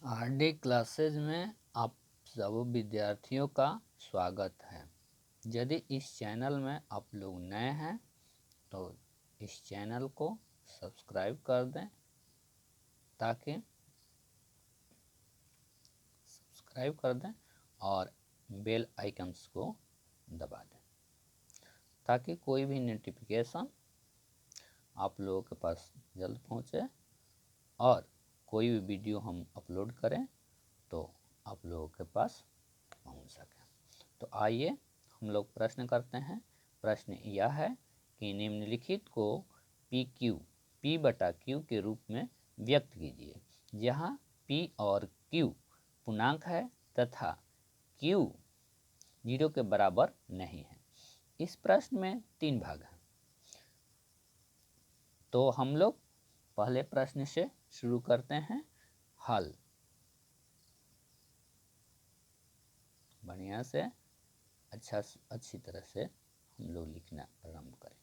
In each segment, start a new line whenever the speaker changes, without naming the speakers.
RD classes में आप सब विद्यार्थियों का स्वागत है। यदि इस चैनल में आप लोग नए हैं तो इस चैनल को सब्सक्राइब कर दें और बेल आइकन्स को दबा दें ताकि कोई भी नोटिफिकेशन आप लोगों के पास जल्द पहुंचे और कोई भी वीडियो हम अपलोड करें तो आप लोगों के पास पहुंच सके। तो आइए हम लोग प्रश्न करते हैं। प्रश्न यह है कि निम्नलिखित को P बटा Q के रूप में व्यक्त कीजिए, जहां P और Q पूर्णांक है तथा Q 0 के बराबर नहीं है। इस प्रश्न में 3 भाग हैं, तो हम लोग पहले प्रश्न से शुरू करते हैं। हल बढ़िया से अच्छी तरह से हम लोग लिखना प्रारंभ करें।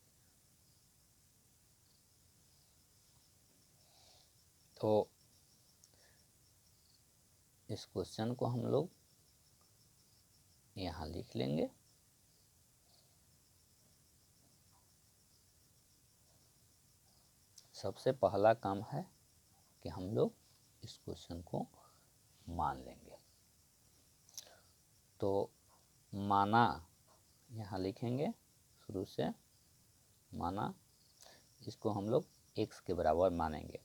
तो इस क्वेश्चन को हम लोग यहाँ लिख लेंगे। सबसे पहला काम है कि हम लोग इस क्वेश्चन को मान लेंगे। तो माना यहाँ लिखेंगे शुरू से, माना इसको हम लोग x के बराबर मानेंगे।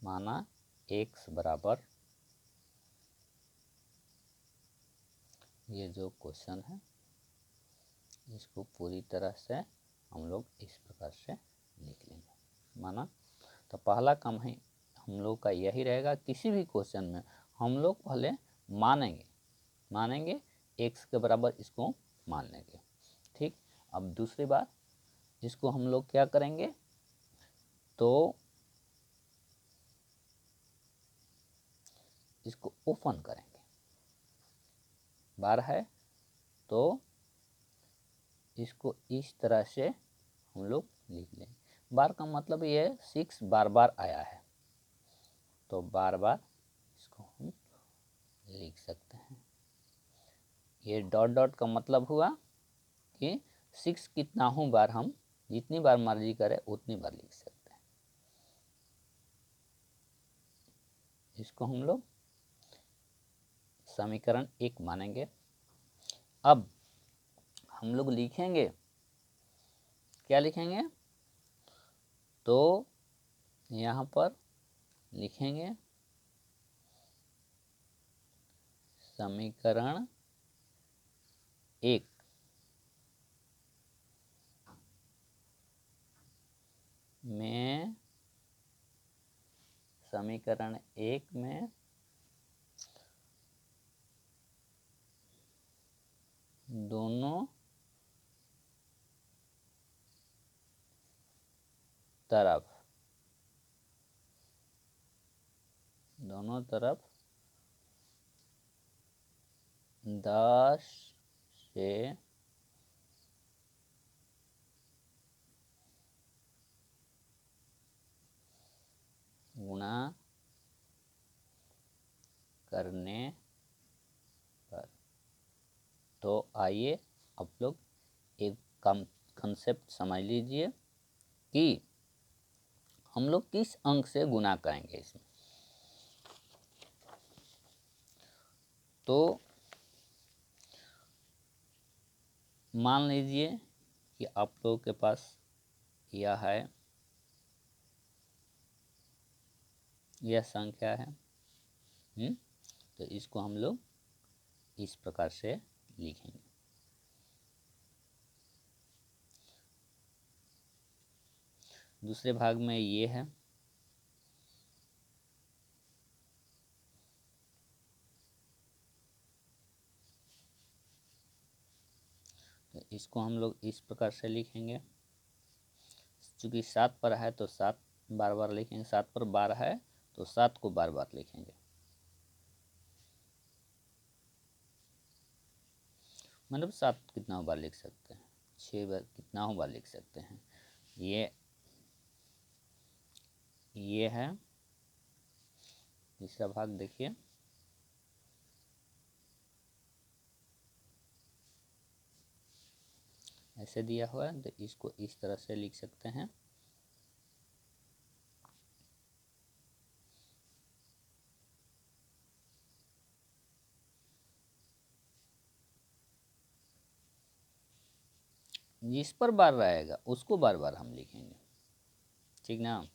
माना x बराबर, ये जो क्वेश्चन है इसको पूरी तरह से हम लोग इस प्रकार से लिख लेंगे। माना तो पहला काम है हम लोग का यही रहेगा, किसी भी क्वेश्चन में हम लोग पहले मानेंगे x के बराबर इसको मान लेंगे। ठीक, अब दूसरी बात, इसको हम लोग क्या करेंगे, तो इसको ओपन करेंगे। बार है तो इसको इस तरह से हम लोग लिख लेंगे। बार का मतलब ये है 6 बार बार आया है, तो बार बार इसको हम लिख सकते हैं। ये डॉट डॉट का मतलब हुआ कि 6 कितना हूँ बार हम जितनी बार मर्जी करें उतनी बार लिख सकते हैं। इसको हम लोग समीकरण 1 मानेंगे। अब हम लोग लिखेंगे, क्या लिखेंगे, तो यहाँ पर लिखेंगे समीकरण 1 में, समीकरण 1 में दोनों तरफ 10 से गुणा करने पर। तो आइए आप लोग एक कंसेप्ट समझ लीजिए कि हम लोग किस अंक से गुणा करेंगे इसमें। तो मान लीजिए कि आप लोगों के पास यह है, यह संख्या है, तो इसको हम लोग इस प्रकार से लिखेंगे। दूसरे भाग में ये है, तो इसको हम लोग इस प्रकार से लिखेंगे। चूँकि 7 पर है तो 7 बार बार लिखेंगे, 7 पर 12 है तो 7 को बार बार लिखेंगे। मतलब 7 कितना बार लिख सकते हैं, 6 बार कितना बार लिख सकते हैं। ये है तीसरा भाग देखिए, ऐसे दिया हुआ है, तो इसको इस तरह से लिख सकते हैं। जिस पर बार रहेगा उसको बार बार हम लिखेंगे, ठीक ना।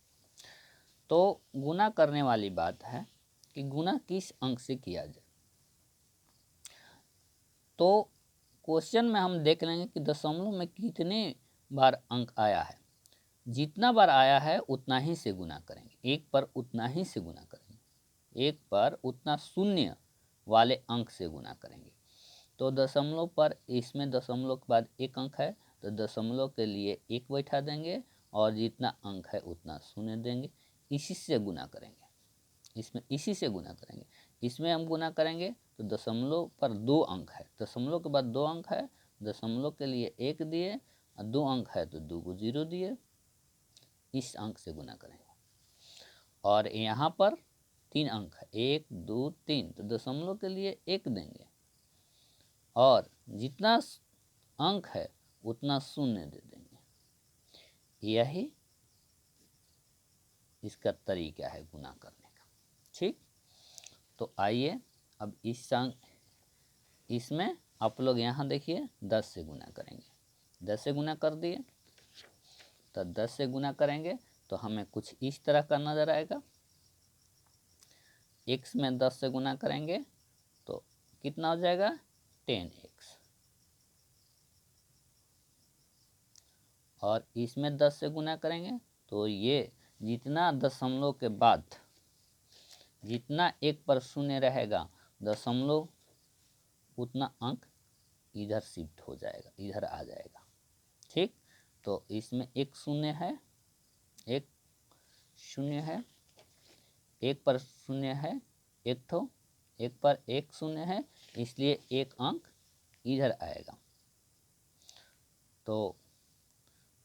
तो गुना करने वाली बात है कि गुना किस अंक से किया जाए। तो क्वेश्चन में हम देख लेंगे कि दशमलव में कितने बार अंक आया है। जितना बार आया है उतना ही से गुना करेंगे, एक पर उतना ही से गुना करेंगे, एक पर उतना शून्य वाले अंक से गुना करेंगे। तो दशमलव पर, इसमें दशमलव के बाद एक अंक है तो दशमलव के लिए एक बैठा देंगे और जितना अंक है उतना शून्य देंगे, इसी से गुना करेंगे। इसमें इसी से गुना करेंगे, इसमें हम गुना करेंगे तो दशमलव पर दो अंक है, दशमलव के बाद दो अंक है, दशमलव के लिए एक दिए और दो अंक है तो दो को जीरो दिए, इस अंक से गुना करेंगे। और यहाँ पर तीन अंक है, एक दो तीन, तो दशमलव के लिए एक देंगे और जितना अंक है उतना शून्य दे देंगे। यही इसका तरीका है गुना करने का, ठीक। तो आइए अब इसमें आप लोग यहाँ देखिए 10 से गुना करेंगे, 10 से गुना कर दिए, तो 10 से गुना करेंगे तो हमें कुछ इस तरह का नजर आएगा। x में 10 से गुना करेंगे तो कितना हो जाएगा 10x, और इसमें 10 से गुना करेंगे तो ये जितना दशमलव के बाद जितना एक पर शून्य रहेगा दशमलव उतना अंक इधर शिफ्ट हो जाएगा, इधर आ जाएगा, ठीक। तो इसमें एक शून्य है, एक शून्य है, एक पर शून्य है, एक तो एक पर एक शून्य है, इसलिए एक अंक इधर आएगा। तो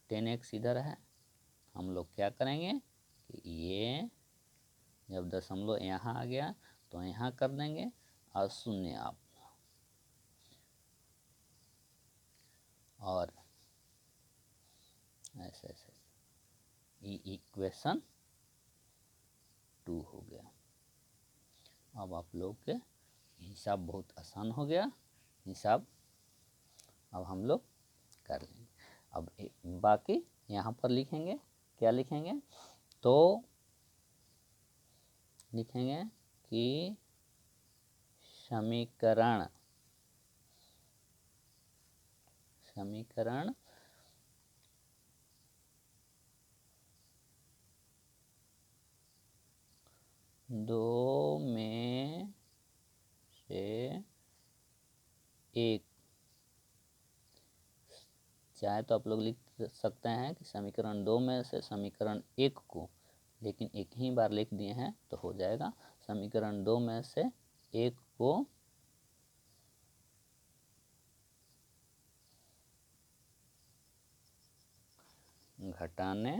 10x इधर है, हम लोग क्या करेंगे कि ये जब दशमलव यहाँ आ गया तो यहाँ कर देंगे और शून्य आप, और ऐसे ऐसे इक्वेशन 2 हो गया। अब आप लोग के हिसाब बहुत आसान हो गया, हिसाब अब हम लोग कर लेंगे। अब बाकी यहाँ पर लिखेंगे, क्या लिखेंगे, तो लिखेंगे कि समीकरण दो में से एक, चाहे तो आप लोग लिख सकते हैं कि समीकरण 2 में से समीकरण 1 को, लेकिन एक ही बार लिख दिए हैं तो हो जाएगा। समीकरण 2 में से 1 को घटाने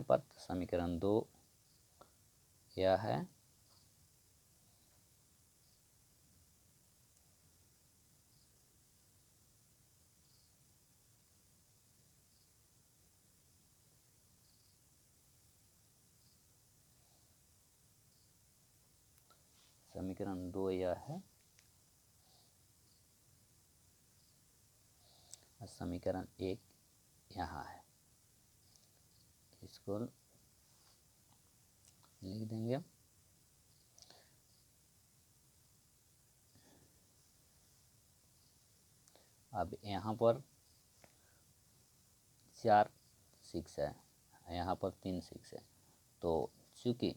पर समीकरण 2 यह है, समीकरण 2 यह है और समीकरण 1 यहाँ है, इसको लिख देंगे। अब यहाँ पर 4 6 है, यहाँ पर 3 6 है, तो चूँकि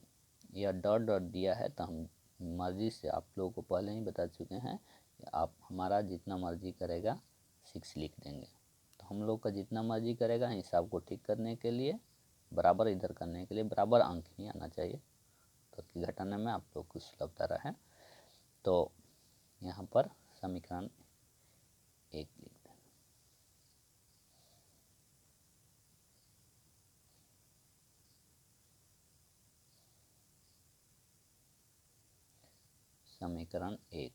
यह डॉट डॉट दिया है तो हम मर्जी से, आप लोगों को पहले ही बता चुके हैं कि आप हमारा जितना मर्जी करेगा 6 लिख देंगे। तो हम लोग का जितना मर्जी करेगा हिसाब को ठीक करने के लिए, बराबर इधर करने के लिए, बराबर अंक ही आना चाहिए ताकि घटाने में आप लोग को सुलभता रहे। तो यहाँ पर समीकरण 1 लिख दें। समीकरण 1।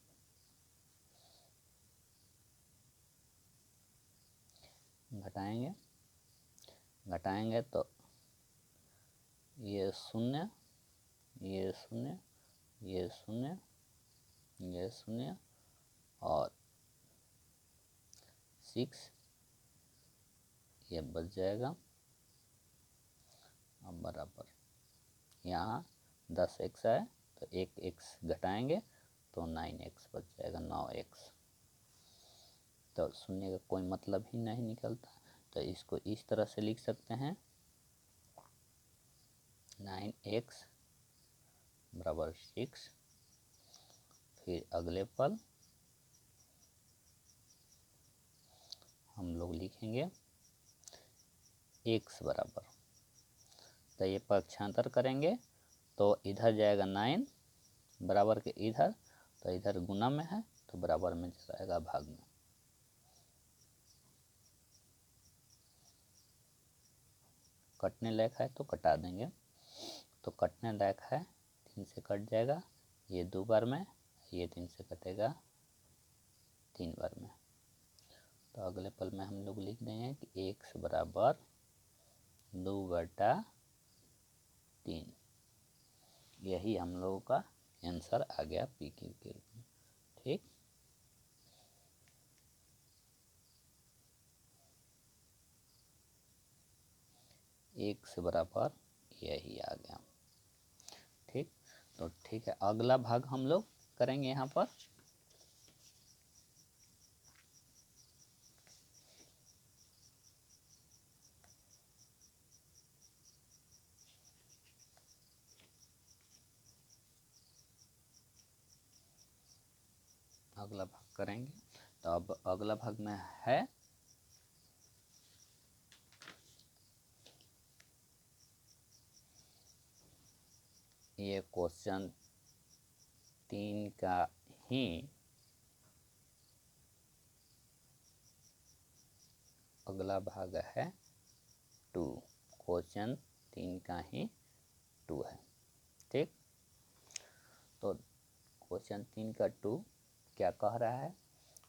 घटाएंगे तो ये शून्य, ये शून्य, ये शून्य, ये शून्य और 6 ये बच जाएगा। अब बराबर यहाँ 10x है तो एक x घटाएंगे तो 9x बच जाएगा, 9x। तो शून्य का कोई मतलब ही नहीं निकलता, तो इसको इस तरह से लिख सकते हैं 9x बराबर 6। फिर अगले पल हम लोग लिखेंगे x बराबर, तो ये पक्षांतर करेंगे तो इधर जाएगा 9 बराबर के इधर, तो इधर गुना में है तो बराबर में जाएगा भाग में। कटने लायक है तो कटा देंगे, तो कटने लायक है 3 से कट जाएगा, ये 2 बार में, ये 3 से कटेगा 3 बार में। तो अगले पल में हम लोग लिख देंगे कि x बराबर 2/3। यही हम लोगों का आंसर आ गया PQ के रूप में। ठीक, x बराबर यही आ गया। ठीक, तो ठीक है, अगला भाग हम लोग करेंगे यहाँ पर। अगला भाग करेंगे, तो अब अगला भाग में है ये क्वेश्चन 3 का ही अगला भाग है 2। क्वेश्चन 3 का ही 2 है। ठीक, तो क्वेश्चन 3 का 2 क्या कह रहा है?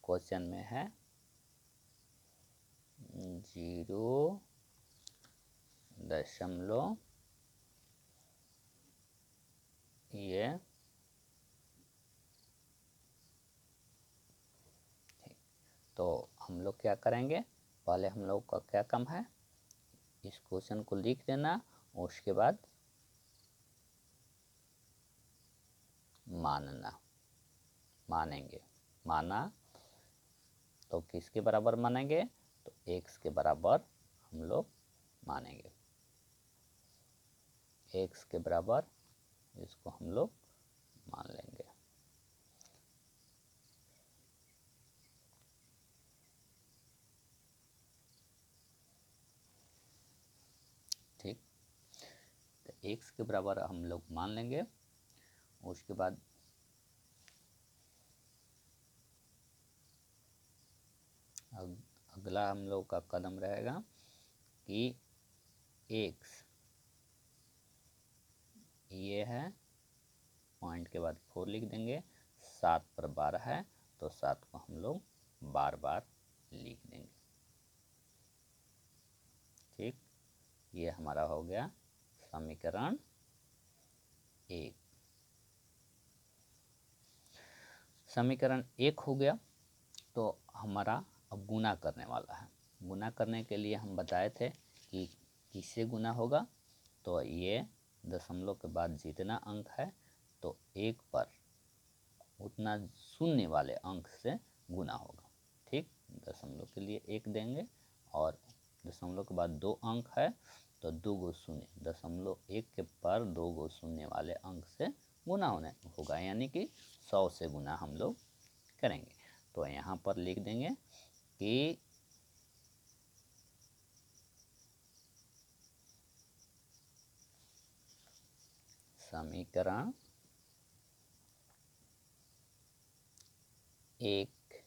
क्वेश्चन में है 0 ये तो हम लोग क्या करेंगे, पहले हम लोग का क्या काम है, इस क्वेश्चन को लिख देना, उसके बाद मानेंगे। माना तो किसके बराबर मानेंगे, तो x के बराबर हम लोग मानेंगे। x के बराबर इसको हम लोग मान लेंगे। ठीक, तो x के बराबर हम लोग मान लेंगे। उसके बाद अगला हम लोग का कदम रहेगा कि x ये है, पॉइंट के बाद 4 लिख देंगे, 7 पर 12 है तो 7 को हम लोग बार बार लिख देंगे। ठीक, ये हमारा हो गया समीकरण 1। समीकरण 1 हो गया, तो हमारा अब गुना करने वाला है। गुना करने के लिए हम बताए थे कि किससे गुना होगा, तो ये दशमलव के बाद जितना अंक है तो 1 पर उतना शून्य वाले अंक से गुना होगा। ठीक, दशमलव के लिए 1 देंगे और दशमलव के बाद 2 अंक है तो 2 गो शून्य, 0.1 के पर 2 गो शून्य वाले अंक से गुना होने होगा, यानी कि 100 से गुना हम लोग करेंगे। तो यहाँ पर लिख देंगे कि समीकरण 1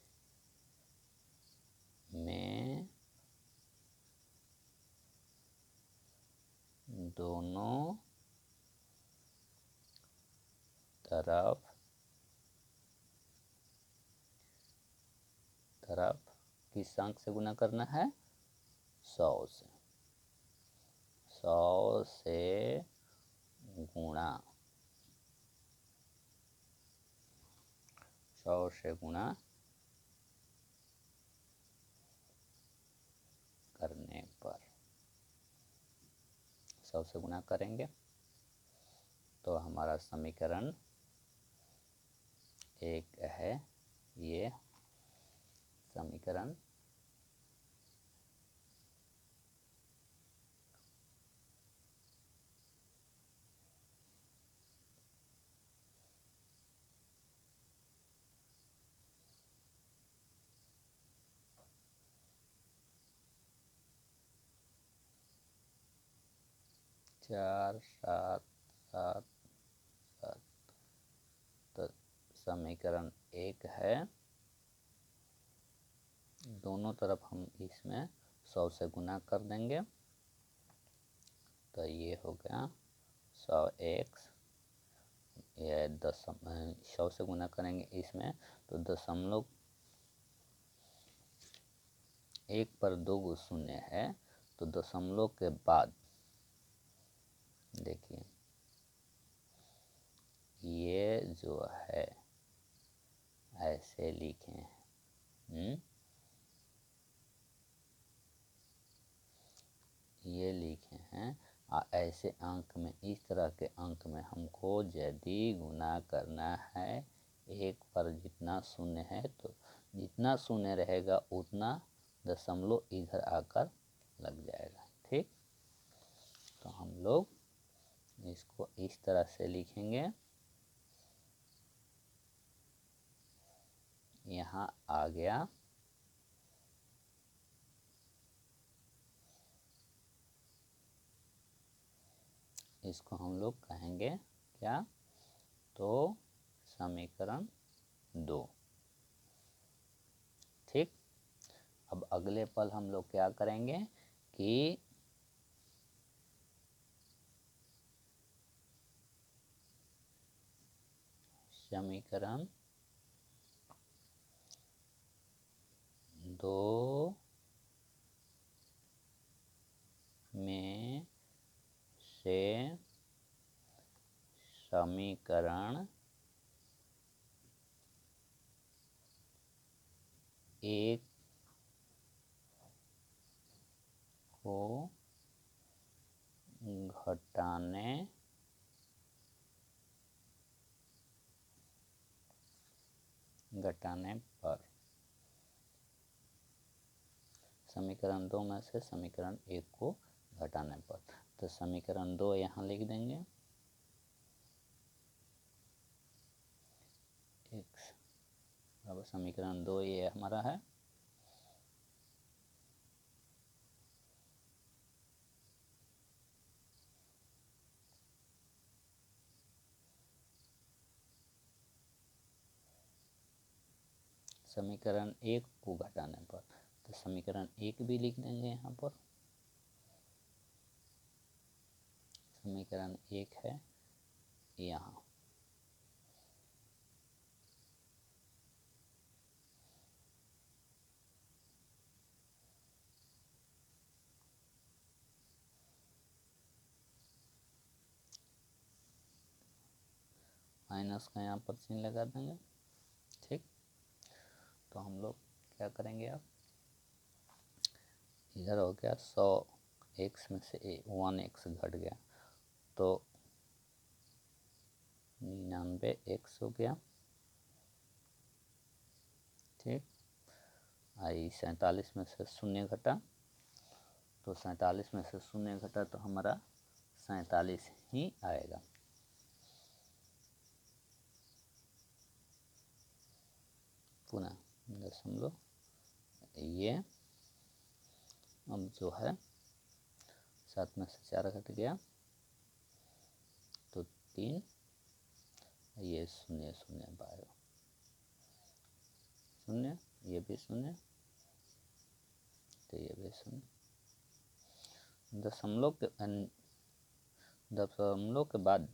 में दोनों तरफ तरफ किस अंक से गुना करना है? 100 से। 100 से गुणा 100 से गुणा करने पर 100 से गुणा करेंगे तो हमारा समीकरण एक है, ये समीकरण चार सात सात सात, तो समीकरण एक है। दोनों तरफ हम इसमें 100 से गुना कर देंगे तो ये हो गया 100x, ये 100 से गुना करेंगे इसमें तो दशमलव एक पर 2 शून्य है, तो दशमलव के बाद देखिए ये जो है ऐसे लिखे हैं, ये लिखे हैं। ऐसे अंक में, इस तरह के अंक में हमको यदि गुना करना है एक पर जितना शून्य है, तो जितना शून्य रहेगा उतना दशमलव इधर आकर लग जाएगा। ठीक, तो हम लोग इसको इस तरह से लिखेंगे, यहाँ आ गया इसको हम लोग कहेंगे क्या? तो समीकरण 2। ठीक, अब अगले पल हम लोग क्या करेंगे कि समीकरण 2 में से समीकरण 1 को घटाने पर, समीकरण 2 में से समीकरण 1 को घटाने पर, तो समीकरण 2 यहाँ लिख देंगे x, अब समीकरण 2 ये हमारा है। समीकरण 1 को घटाने पर, तो समीकरण 1 भी लिख देंगे यहाँ पर। समीकरण 1 है यहाँ, माइनस का यहाँ पर चिन्ह लगा देंगे। ठीक, तो हम लोग क्या करेंगे, अब इधर हो गया 100x में से 1x घट गया तो 99x हो गया। ठीक, आई 47 में से शून्य घटा तो 47 में से शून्य घटा तो हमारा 47 ही आएगा। पुनः दशमलव ये अब जो है 7 में से 4 घट गया तो 3, ये शून्य शून्य बारह, शून्य, ये भी शून्य, तो ये भी शून्य। दशमलव के बाद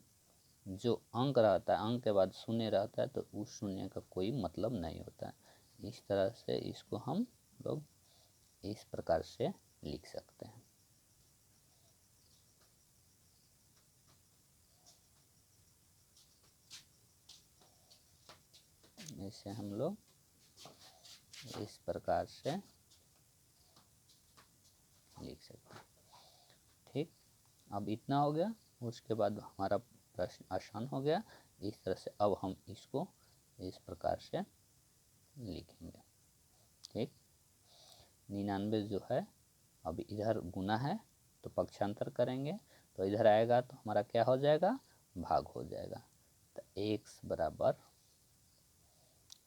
जो अंक रहता है, अंक के बाद शून्य रहता है तो उस शून्य का कोई मतलब नहीं होता है। इस तरह से इसको हम लोग इस प्रकार से लिख सकते हैं। इसे हम लोग इस प्रकार से लिख सकते हैं। ठीक, अब इतना हो गया। उसके बाद हमारा प्रश्न आसान हो गया। इस तरह से अब हम इसको इस प्रकार से लिखेंगे। ठीक, 99 जो है अब इधर गुना है तो पक्षांतर करेंगे तो इधर आएगा तो हमारा क्या हो जाएगा, भाग हो जाएगा। तो x बराबर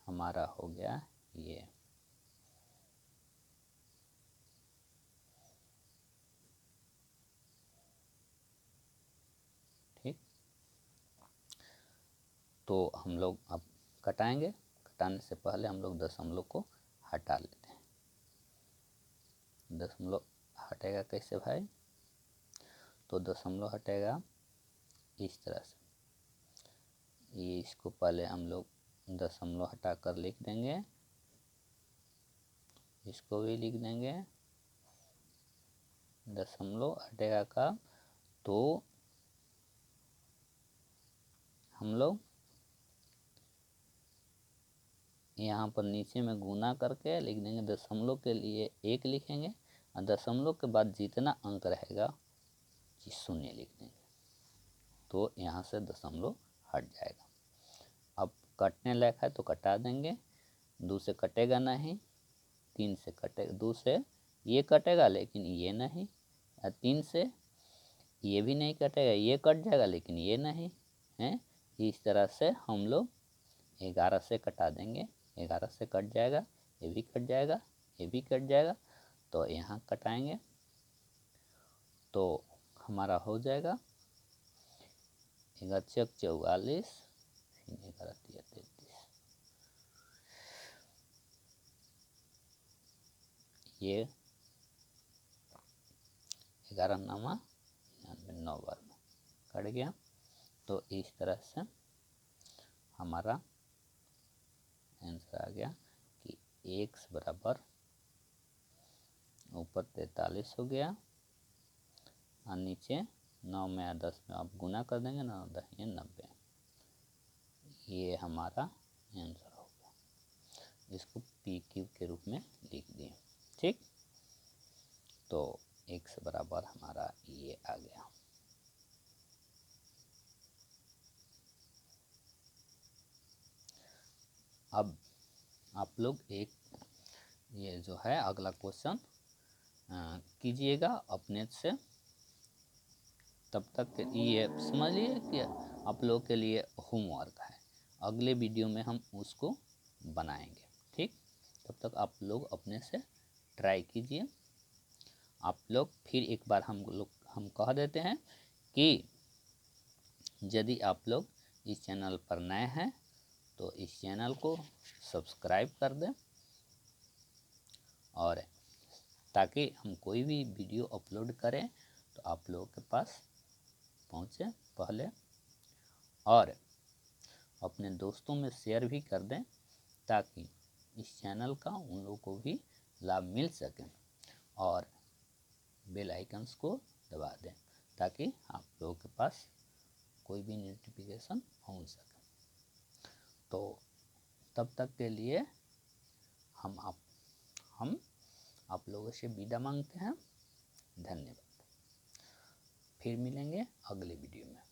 हमारा हो गया ये। ठीक, तो हम लोग अब कटाएंगे। कटाने से पहले हम लोग दशमलव को हटा लेते हैं। दशमलव हटेगा कैसे भाई, तो दशमलव हटेगा इस तरह से। ये इसको पहले हम लोग दशमलव हटा कर लिख देंगे, इसको भी लिख देंगे। दशमलव हटेगा का तो हम लोग यहाँ पर नीचे में गुना करके लिख देंगे। दशमलव के लिए 1 लिखेंगे और दशमलव के बाद जितना अंक रहेगा ये 0 लिख देंगे, तो यहाँ से दशमलव हट जाएगा। अब कटने लायक है तो कटा देंगे। 2 से कटेगा नहीं, 3 से कटेगा, 2 से ये कटेगा लेकिन ये नहीं, 3 से ये भी नहीं कटेगा, ये कट जाएगा लेकिन ये नहीं है। इस तरह से हम लोग 11 से कटा देंगे। 11 से कट जाएगा, ये भी कट जाएगा, ये भी कट जाएगा, तो यहाँ कटाएंगे तो हमारा हो जाएगा 11 चौक 44, 11 तिया 33। ये 11 नामा 9 बार में कट गया। तो इस तरह से हमारा आंसर आ गया कि x बराबर ऊपर 43 हो गया और नीचे 9 में या 10 में आप गुना कर देंगे, 9 10 ये 90। ये हमारा आंसर हो गया। इसको PQ के रूप में लिख दिए। ठीक, तो x बराबर हमारा ये आ गया। अब आप लोग एक ये जो है अगला क्वेश्चन कीजिएगा अपने से। तब तक ये समझ लीजिए कि आप लोग के लिए होमवर्क है। अगले वीडियो में हम उसको बनाएंगे। ठीक, तब तक आप लोग अपने से ट्राई कीजिए। आप लोग फिर एक बार हम कह देते हैं कि यदि आप लोग इस चैनल पर नए हैं तो इस चैनल को सब्सक्राइब कर दें, और ताकि हम कोई भी वीडियो अपलोड करें तो आप लोगों के पास पहुँचे पहले, और अपने दोस्तों में शेयर भी कर दें ताकि इस चैनल का उन लोगों को भी लाभ मिल सके, और बेल आइकन्स को दबा दें ताकि आप लोगों के पास कोई भी नोटिफिकेशन पहुंच सके। तो तब तक के लिए हम आप लोगों से विदा मांगते हैं। धन्यवाद। फिर मिलेंगे अगले वीडियो में।